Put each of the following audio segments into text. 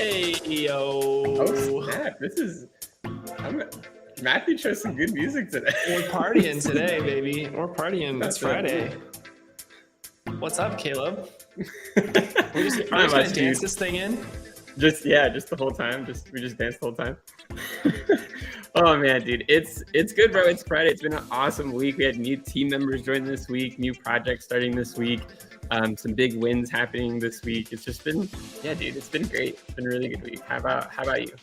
Hey, Oh yo. snap! I'm, Matthew chose some good music today. We're partying today, baby. We're partying. It's That's a- Friday. What's up, Caleb? Are we Not just gonna much, dance dude. this thing in? Just the whole time. We just danced the whole time. Oh man, dude, it's good, bro. It's Friday. It's been an awesome week. We had new team members join this week, new projects starting this week, some big wins happening this week. It's just been, yeah, dude, it's been great. It's been a really good week. How about you?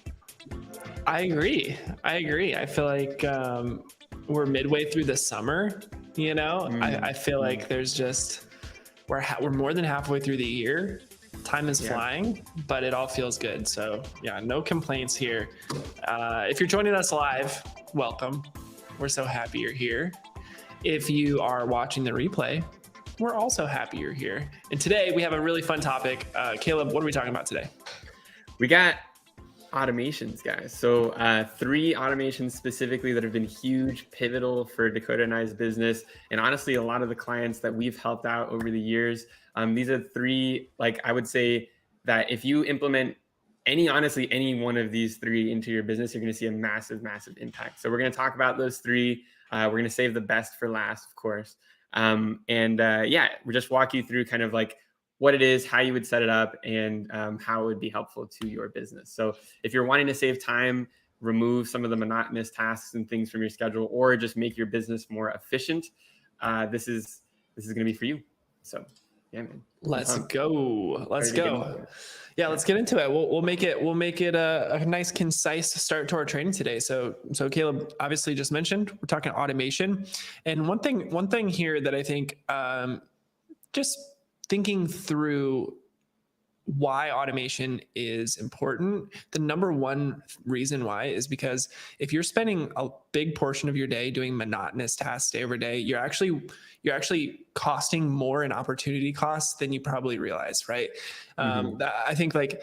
I agree. I feel like we're midway through the summer. I feel like there's just we're more than halfway through the year. Time is flying, but it all feels good. So yeah, no complaints here. If you're joining us live, welcome. We're so happy you're here. If you are watching the replay, we're also happy you're here. And today we have a really fun topic. Caleb, what are we talking about today? We got automations, guys. So 3 automations specifically that have been huge, pivotal for Dakota and I's business. And honestly, a lot of the clients that we've helped out over the years, these are 3, like I would say that if you implement any one of these 3 into your business, you're going to see a massive, massive impact. So we're going to talk about those 3. We're going to save the best for last, of course. We'll just walk you through kind of like what it is, how you would set it up, and how it would be helpful to your business. So if you're wanting to save time, remove some of the monotonous tasks and things from your schedule, or just make your business more efficient, this is going to be for you. So yeah, man. Let's go. Yeah, let's get into it. We'll make it a nice, concise start to our training today. So Caleb obviously just mentioned we're talking automation, and one thing here that I think just thinking through why automation is important. The number one reason why is because if you're spending a big portion of your day doing monotonous tasks day over day, you're actually costing more in opportunity costs than you probably realize, right? I think like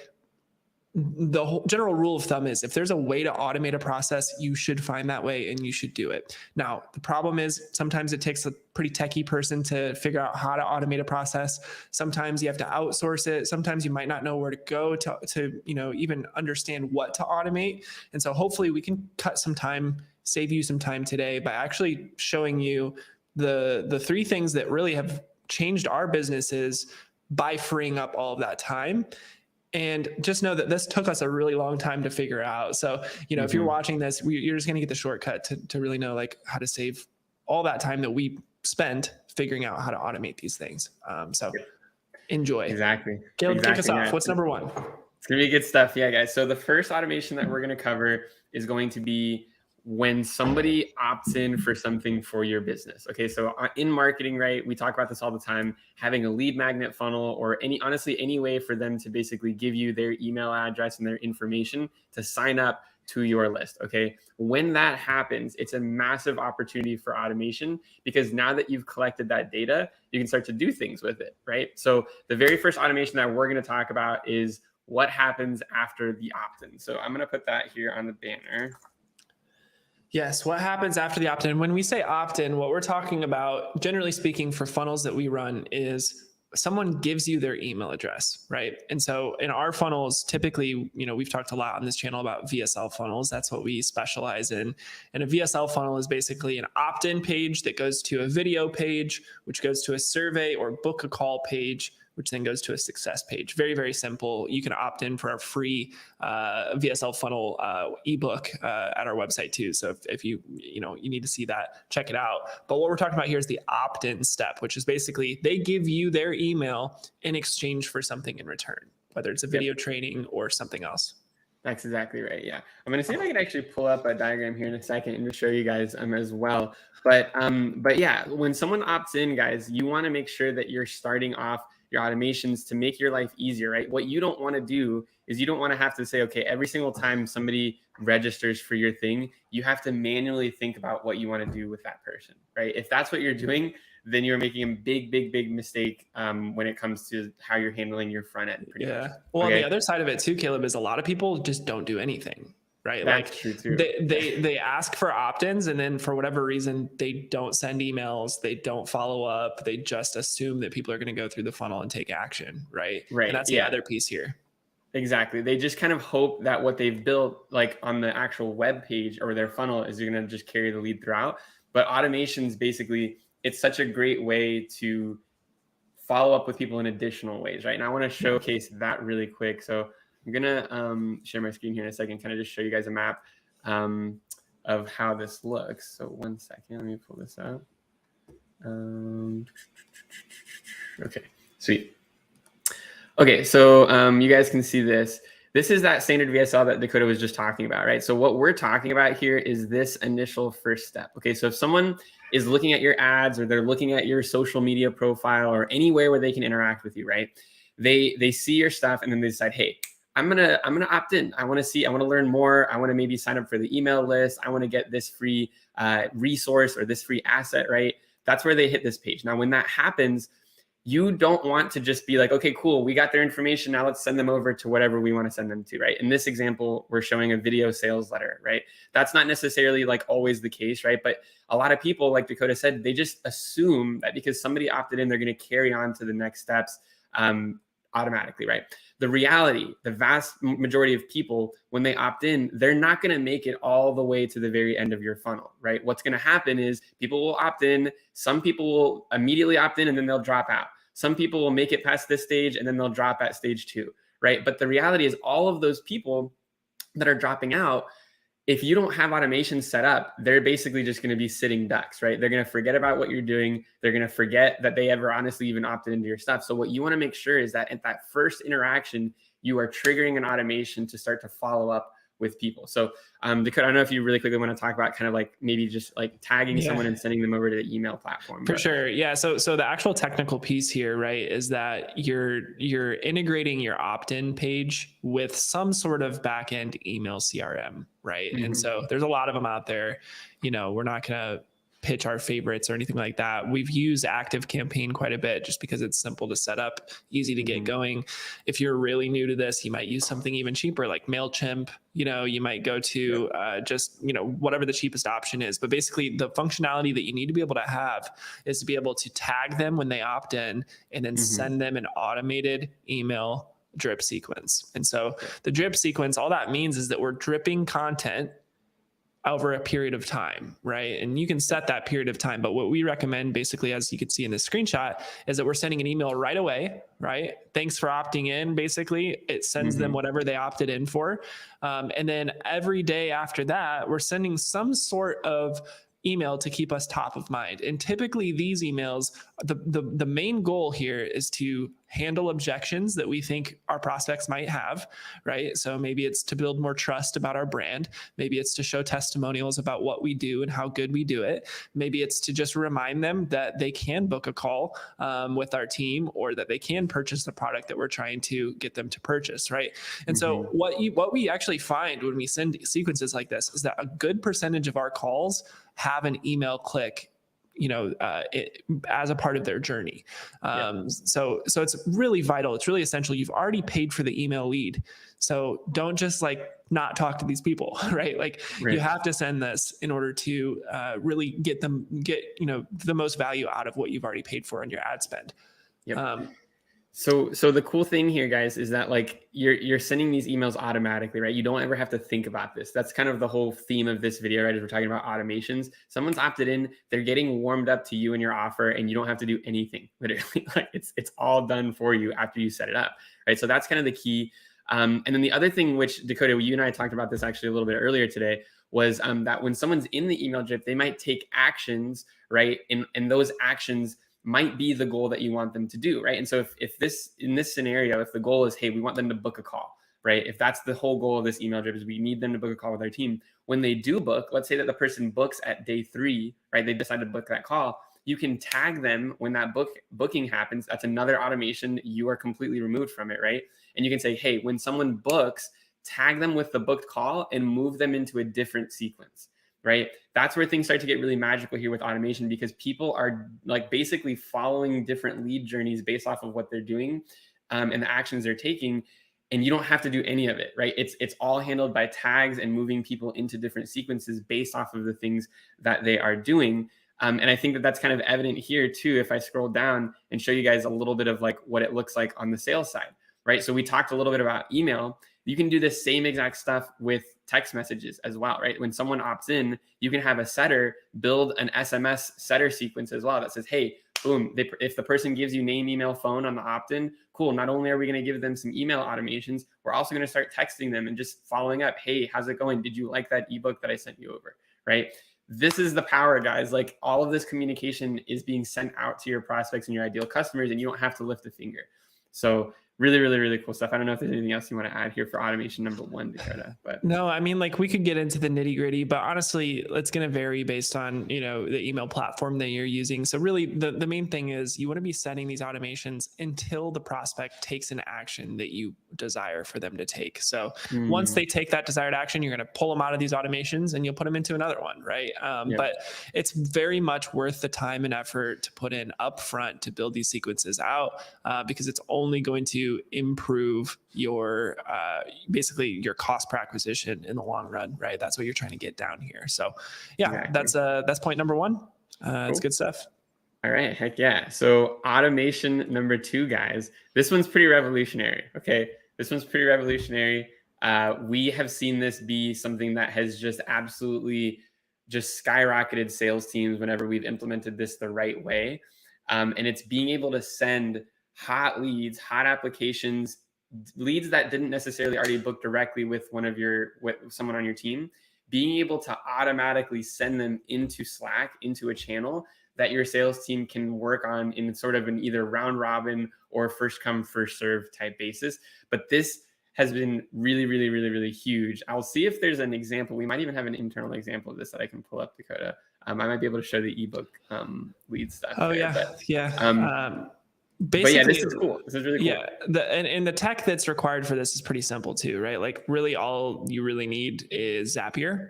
the whole general rule of thumb is if there's a way to automate a process, you should find that way and you should do it. Now, the problem is sometimes it takes a pretty techie person to figure out how to automate a process. Sometimes you have to outsource it. Sometimes you might not know where to go to even understand what to automate. And so hopefully we can cut some time, save you some time today by actually showing you the 3 things that really have changed our businesses by freeing up all of that time. And just know that this took us a really long time to figure out. So, if you're watching this, you're just going to get the shortcut to really know like how to save all that time that we spent figuring out how to automate these things. Enjoy. Exactly. Caleb, kick us off. What's number 1? It's going to be good stuff. Yeah, guys. So the first automation that we're going to cover is going to be when somebody opts in for something for your business. Okay, so in marketing, right, we talk about this all the time, having a lead magnet funnel or any way for them to basically give you their email address and their information to sign up to your list. Okay, when that happens, it's a massive opportunity for automation because now that you've collected that data, you can start to do things with it, right? So the very first automation that we're going to talk about is what happens after the opt-in. So I'm going to put that here on the banner. Yes, what happens after the opt-in? When we say opt-in, what we're talking about, generally speaking, for funnels that we run is someone gives you their email address, right? And so in our funnels, typically, we've talked a lot on this channel about VSL funnels. That's what we specialize in. And a VSL funnel is basically an opt-in page that goes to a video page, which goes to a survey or book a call page, which then goes to a success page. Very, very simple. You can opt in for our free VSL funnel ebook at our website too. So if you need to see that, check it out. But what we're talking about here is the opt-in step, which is basically they give you their email in exchange for something in return, whether it's a video training or something else. That's exactly right. Yeah. I'm going to see if I can actually pull up a diagram here in a second and just show you guys as well. But yeah, when someone opts in, guys, you want to make sure that you're starting off your automations to make your life easier, right? What you don't want to do is you don't want to have to say, okay, every single time somebody registers for your thing, you have to manually think about what you want to do with that person, right? If that's what you're doing, then you're making a big, big, big mistake when it comes to how you're handling your front end. Much. Well, okay. On the other side of it too, Caleb, is a lot of people just don't do anything. Right. That's true too. They ask for opt-ins and then for whatever reason, they don't send emails. They don't follow up. They just assume that people are going to go through the funnel and take action. Right. Right. And that's the other piece here. Exactly. They just kind of hope that what they've built, like on the actual web page or their funnel, is going to just carry the lead throughout. But automations, basically, it's such a great way to follow up with people in additional ways, right? And I want to showcase that really quick. So I'm gonna share my screen here in a second, kind of just show you guys a map of how this looks. So 1 second, let me pull this out. Okay, sweet. Okay, so you guys can see this. This is that standard VSL that Dakota was just talking about, right? So what we're talking about here is this initial first step. Okay, so if someone is looking at your ads or they're looking at your social media profile or anywhere where they can interact with you, right? They see your stuff and then they decide, hey, I'm gonna opt in. I want to learn more. I want to maybe sign up for the email list. I want to get this free resource or this free asset, right? That's where they hit this page. Now, when that happens, you don't want to just be like, okay, cool, we got their information. Now let's send them over to whatever we want to send them to, right? In this example, we're showing a video sales letter, right? That's not necessarily like always the case, right? But a lot of people, like Dakota said, they just assume that because somebody opted in, they're going to carry on to the next steps automatically, right? The reality, the vast majority of people, when they opt in, they're not going to make it all the way to the very end of your funnel, right? What's going to happen is people will opt in. Some people will immediately opt in and then they'll drop out. Some people will make it past this stage and then they'll drop at stage 2, right? But the reality is all of those people that are dropping out, if you don't have automation set up, they're basically just going to be sitting ducks, right? They're going to forget about what you're doing. They're going to forget that they ever honestly even opted into your stuff. So what you want to make sure is that at that first interaction, you are triggering an automation to start to follow up with people. So Dakota, I don't know if you really quickly want to talk about kind of like maybe just like tagging someone and sending them over to the email platform. For sure. Yeah. So the actual technical piece here, right, is that you're integrating your opt-in page with some sort of back-end email CRM, right? Mm-hmm. And so there's a lot of them out there. You know, we're not going to pitch our favorites or anything like that. We've used ActiveCampaign quite a bit just because it's simple to set up, easy to get going. If you're really new to this, you might use something even cheaper like MailChimp. You know, you might go to just, you know, whatever the cheapest option is. But basically the functionality that you need to be able to have is to be able to tag them when they opt in and then send them an automated email drip sequence. And so the drip sequence, all that means is that we're dripping content over a period of time, right? And you can set that period of time. But what we recommend basically, as you can see in this screenshot, is that we're sending an email right away, right? Thanks for opting in, basically. It sends them whatever they opted in for. And then every day after that, we're sending some sort of email to keep us top of mind. And typically these emails, the main goal here is to handle objections that we think our prospects might have, right? So maybe it's to build more trust about our brand. Maybe it's to show testimonials about what we do and how good we do it. Maybe it's to just remind them that they can book a call with our team or that they can purchase the product that we're trying to get them to purchase, right? And so what we actually find when we send sequences like this is that a good percentage of our calls have an email click, you know, as a part of their journey. So it's really vital. It's really essential. You've already paid for the email lead. So don't just like not talk to these people, right? Like you have to send this in order to really get, you know, the most value out of what you've already paid for in your ad spend. So the cool thing here, guys, is that like you're sending these emails automatically, right? You don't ever have to think about this. That's kind of the whole theme of this video, right? As we're talking about automations, someone's opted in, they're getting warmed up to you and your offer, and you don't have to do anything. Literally, like it's all done for you after you set it up, right? So that's kind of the key. And then the other thing, which Dakota, you and I talked about this actually a little bit earlier today, was that when someone's in the email drip, they might take actions, right? And those actions might be the goal that you want them to do, right? And so if this, in this scenario, if the goal is, hey, we want them to book a call, right? If that's the whole goal of this email drip is we need them to book a call with our team. When they do book, let's say that the person books at day 3, right? They decide to book that call. You can tag them when that booking happens. That's another automation. You are completely removed from it, right? And you can say, hey, when someone books, tag them with the booked call and move them into a different sequence, right? That's where things start to get really magical here with automation, because people are like basically following different lead journeys based off of what they're doing and the actions they're taking. And you don't have to do any of it, right? It's all handled by tags and moving people into different sequences based off of the things that they are doing. And I think that that's kind of evident here too, if I scroll down and show you guys a little bit of like what it looks like on the sales side. right? So we talked a little bit about email. You can do the same exact stuff with text messages as well, right? When someone opts in, you can have a setter build an SMS setter sequence as well that says, hey, boom, if the person gives you name, email, phone on the opt-in, cool. Not only are we going to give them some email automations, we're also going to start texting them and just following up. Hey, how's it going? Did you like that ebook that I sent you over? Right? This is the power, guys. Like, all of this communication is being sent out to your prospects and your ideal customers, and you don't have to lift a finger. So really, really, really cool stuff. I don't know if there's anything else you want to add here for automation number 1, Dakota. But no, I mean, like, we could get into the nitty gritty, but honestly, it's going to vary based on, you know, the email platform that you're using. So really the main thing is you want to be setting these automations until the prospect takes an action that you desire for them to take. So once they take that desired action, you're going to pull them out of these automations and you'll put them into another one. Right. But it's very much worth the time and effort to put in upfront to build these sequences out, because it's only going to improve your basically your cost per acquisition in the long run, right? That's what you're trying to get down here. So yeah, that's point number 1. It's good stuff. All right, heck yeah. So automation number 2, guys, this one's pretty revolutionary. Okay, this one's pretty revolutionary. We have seen this be something that has just absolutely just skyrocketed sales teams whenever we've implemented this the right way. And it's being able to send hot leads, hot applications, leads that didn't necessarily already book directly with someone on your team, being able to automatically send them into Slack, into a channel that your sales team can work on in sort of an either round robin or first come, first serve type basis. But this has been really, really, really, really huge. I'll see if there's an example. We might even have an internal example of this that I can pull up, Dakota. I might be able to show the ebook lead stuff. Oh, there, yeah. but, yeah. Basically, but yeah, this is cool. This is really cool. Yeah, and the tech that's required for this is pretty simple too, right? Like, really, all you really need is Zapier,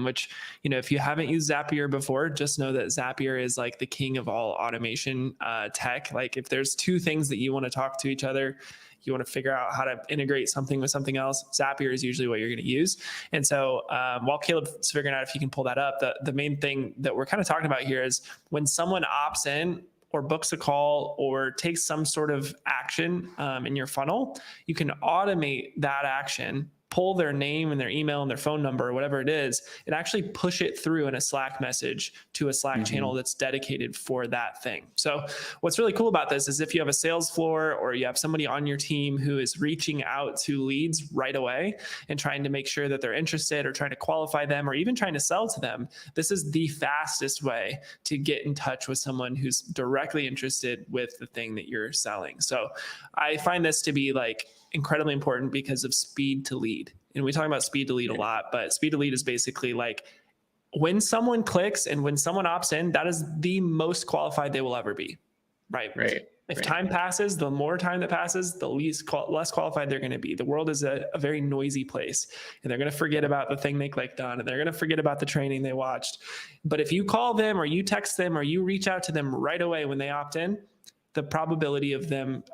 which, you know, if you haven't used Zapier before, just know that Zapier is like the king of all automation tech. Like, if there's 2 things that you want to talk to each other, you want to figure out how to integrate something with something else, Zapier is usually what you're going to use. And so while Caleb's figuring out if you can pull that up, the main thing that we're kind of talking about here is when someone opts in or books a call or takes some sort of action in your funnel, you can automate that action, pull their name and their email and their phone number or whatever it is, and actually push it through in a Slack message to a Slack channel that's dedicated for that thing. So what's really cool about this is if you have a sales floor or you have somebody on your team who is reaching out to leads right away and trying to make sure that they're interested or trying to qualify them or even trying to sell to them, this is the fastest way to get in touch with someone who's directly interested with the thing that you're selling. So I find this to be like incredibly important because of speed to lead. And we talk about speed to lead a lot, but speed to lead is basically like when someone clicks and when someone opts in, that is the most qualified they will ever be. Right. If time passes, the more time that passes, the less qualified they're going to be. The world is a very noisy place, and they're going to forget about the thing they clicked on, and they're going to forget about the training they watched. But if you call them or you text them or you reach out to them right away when they opt in, the probability of them,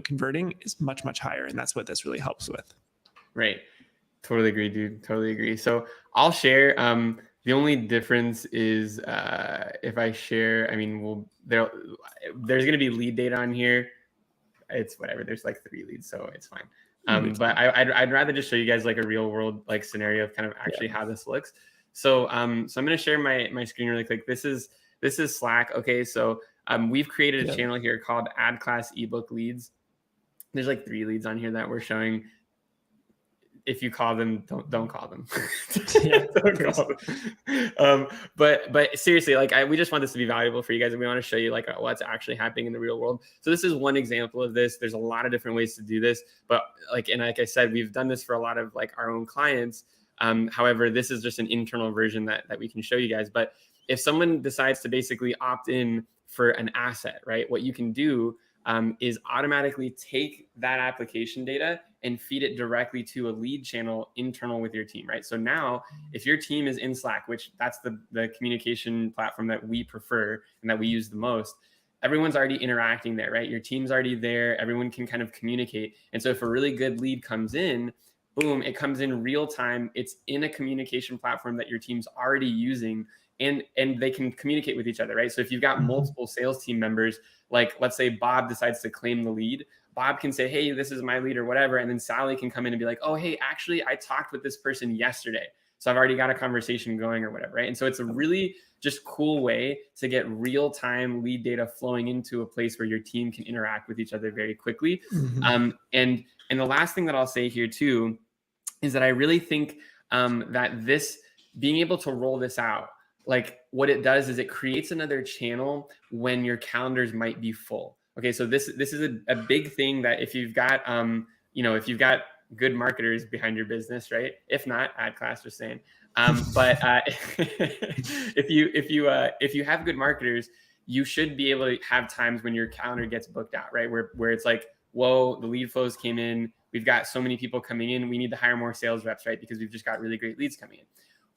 converting is much, much higher. And that's what this really helps with. Right. Totally agree, dude. Totally agree. So I'll share. The only difference is if I share, I mean, there's going to be lead data on here. It's whatever. There's like 3 leads, so it's fine. But I'd rather just show you guys like a real world like scenario of kind of actually how this looks. So I'm going to share my screen really quick. This is Slack. Okay, so we've created a channel here called Add Class Ebook Leads. There's like 3 leads on here that we're showing. If you call them, don't call them. Don't call them. But seriously, like we just want this to be valuable for you guys, and we want to show you like what's actually happening in the real world. So this is one example of this. There's a lot of different ways to do this, but like I said, we've done this for a lot of like our own clients. However, this is just an internal version that we can show you guys. But if someone decides to basically opt in for an asset, right? What you can do is automatically take that application data and feed it directly to a lead channel internal with your team, right? So now if your team is in Slack, which that's the communication platform that we prefer and that we use the most, everyone's already interacting there, right? Your team's already there. Everyone can kind of communicate. And so if a really good lead comes in, boom, it comes in real time. It's in a communication platform that your team's already using, and they can communicate with each other, right? So if you've got multiple sales team members, like let's say Bob decides to claim the lead, Bob can say, hey, this is my lead or whatever. And then Sally can come in and be like, oh, hey, actually, I talked with this person yesterday. So I've already got a conversation going or whatever, right? And so it's a really just cool way to get real-time lead data flowing into a place where your team can interact with each other very quickly. And the last thing that I'll say here too is that I really think that this being able to roll this out, like what it does is it creates another channel when your calendars might be full. Okay, so this is a big thing that if you've got if you've got good marketers behind your business, right? If not, ad class, just saying. But if you have good marketers, you should be able to have times when your calendar gets booked out, right? Where it's like, whoa, the lead flows came in. We've got so many people coming in. We need to hire more sales reps, right? Because we've just got really great leads coming in.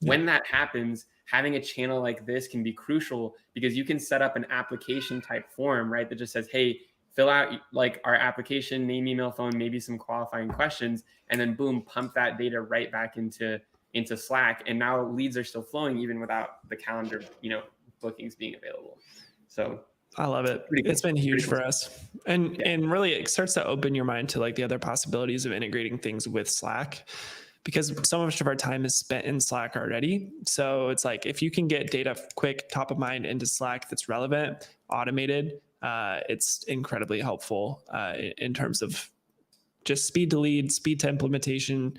When that happens, having a channel like this can be crucial because you can set up an application type form, right? That just says, hey, fill out like our application, name, email, phone, maybe some qualifying questions, and then boom, pump that data right back into Slack. And now leads are still flowing even without the calendar, bookings being available. So I love it. It's been huge for us. And really it starts to open your mind to like the other possibilities of integrating things with Slack, because so much of our time is spent in Slack already. So it's like, if you can get data quick, top of mind into Slack that's relevant, automated, it's incredibly helpful in terms of just speed to lead, speed to implementation,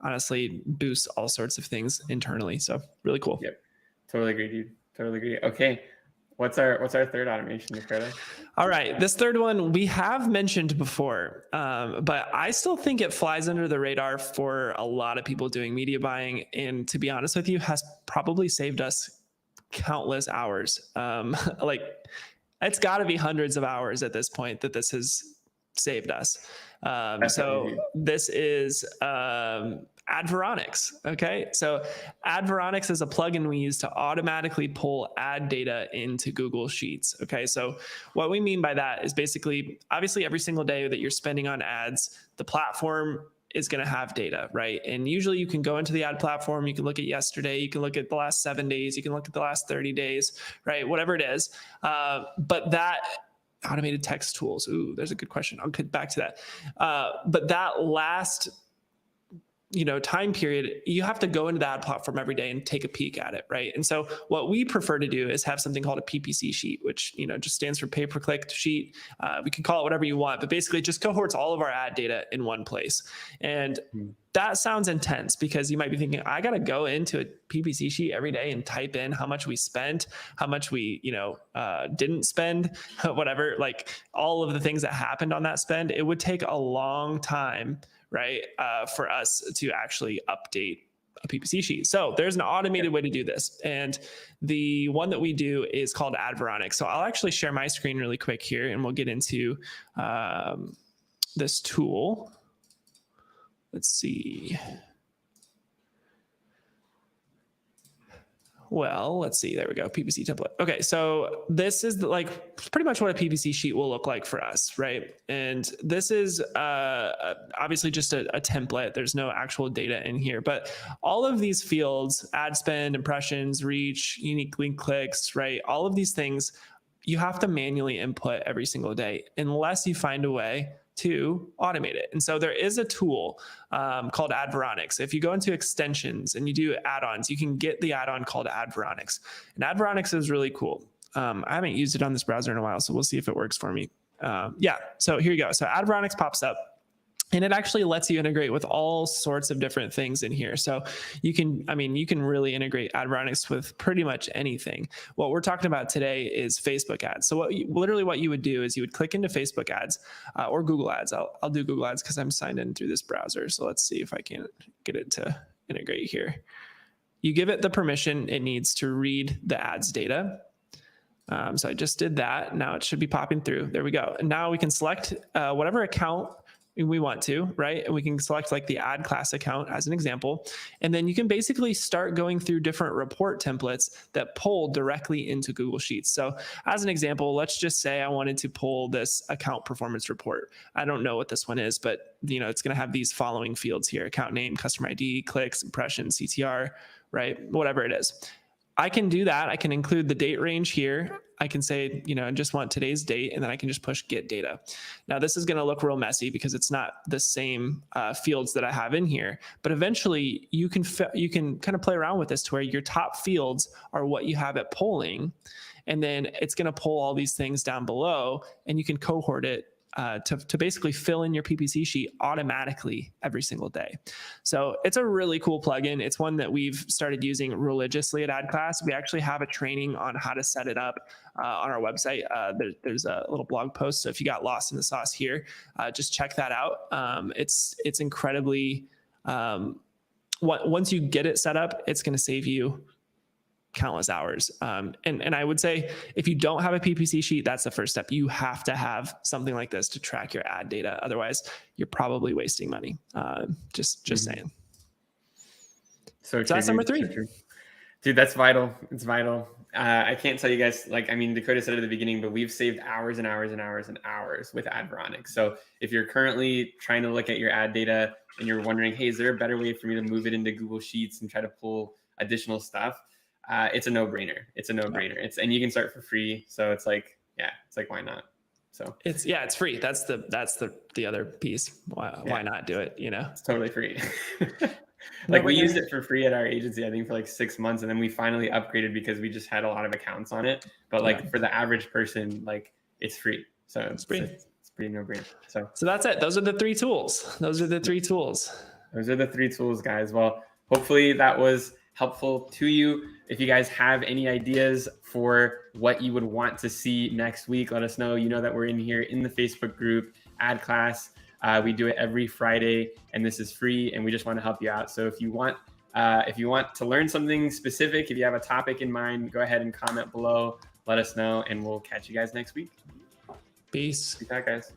honestly boosts all sorts of things internally. So really cool. Yep. Totally agree, dude. Totally agree. Okay. What's our third automation, Ricardo? All right. This third one we have mentioned before, but I still think it flies under the radar for a lot of people doing media buying. And to be honest with you, has probably saved us countless hours. Like it's got to be hundreds of hours at this point that this has saved us. So this is Adveronics. Okay. So Adveronics is a plugin we use to automatically pull ad data into Google Sheets. Okay. So what we mean by that is basically, obviously every single day that you're spending on ads, the platform is going to have data, right? And usually you can go into the ad platform, you can look at yesterday, you can look at the last 7 days, you can look at the last 30 days, right? Whatever it is. But that automated text tools, ooh, there's a good question. I'll get back to that. But that last time period, you have to go into the ad platform every day and take a peek at it, right? And so what we prefer to do is have something called a PPC sheet, which just stands for pay-per-click sheet. We can call it whatever you want, but basically just cohorts all of our ad data in one place. And that sounds intense because you might be thinking, I got to go into a PPC sheet every day and type in how much we spent, how much we didn't spend, whatever, like all of the things that happened on that spend. It would take a long time, right, for us to actually update a PPC sheet. So there's an automated way to do this. And the one that we do is called Adveronics. So I'll actually share my screen really quick here and we'll get into this tool. Let's see. Well, let's see. There we go. PPC template. Okay. So this is like pretty much what a PPC sheet will look like for us, right? And this is obviously just a template. There's no actual data in here, but all of these fields, ad spend, impressions, reach, unique link clicks, right? All of these things you have to manually input every single day unless you find a way to automate it. And so there is a tool called Adveronics. If you go into extensions and you do add-ons, you can get the add-on called Adveronics. And Adveronics is really cool. I haven't used it on this browser in a while, so we'll see if it works for me. So here you go. So Adveronics pops up. And it actually lets you integrate with all sorts of different things in here. So you can really integrate Adveronics with pretty much anything. What we're talking about today is Facebook ads. So what you would do is you would click into Facebook ads or Google ads. I'll do Google ads because I'm signed in through this browser. So let's see if I can get it to integrate here. You give it the permission it needs to read the ads data. So I just did that. Now it should be popping through. There we go. And now we can select whatever account we want to, right? And we can select like the ad class account as an example. And then you can basically start going through different report templates that pull directly into Google Sheets. So as an example, let's just say I wanted to pull this account performance report. I don't know what this one is, but it's going to have these following fields here: account name, customer ID, clicks, impressions, CTR, right? Whatever it is. I can do that. I can include the date range here. I can say, I just want today's date, and then I can just push get data. Now this is going to look real messy because it's not the same fields that I have in here, but eventually you can kind of play around with this to where your top fields are what you have at polling. And then it's going to pull all these things down below, and you can cohort it to basically fill in your PPC sheet automatically every single day. So it's a really cool plugin. It's one that we've started using religiously at AdClass. We actually have a training on how to set it up on our website. There's a little blog post. So if you got lost in the sauce here, just check that out. It's incredibly, once you get it set up, it's going to save you countless hours. And I would say if you don't have a PPC sheet, that's the first step. You have to have something like this to track your ad data. Otherwise, you're probably wasting money. Just saying. So that's number 3. So dude, that's vital. It's vital. I can't tell you guys, Dakota said at the beginning, but we've saved hours and hours and hours and hours with AdVeronic. So if you're currently trying to look at your ad data and you're wondering, hey, is there a better way for me to move it into Google Sheets and try to pull additional stuff? It's a no-brainer. It's a no-brainer. And you can start for free. So it's like, why not? So it's free. That's the other piece. Why not do it? It's totally free. We used it for free at our agency, I think for 6 months. And then we finally upgraded because we just had a lot of accounts on it. But for the average person, it's free. So it's free. It's pretty no-brainer. So that's it. Those are the 3 tools. Those are the 3 tools, guys. Well, hopefully that was helpful to you. If you guys have any ideas for what you would want to see next week, let us know. You know that we're in here in the Facebook group, AdClass. We do it every Friday, and this is free, and we just want to help you out. So if you want to learn something specific, if you have a topic in mind, go ahead and comment below. Let us know, and we'll catch you guys next week. Peace. Peace out, guys.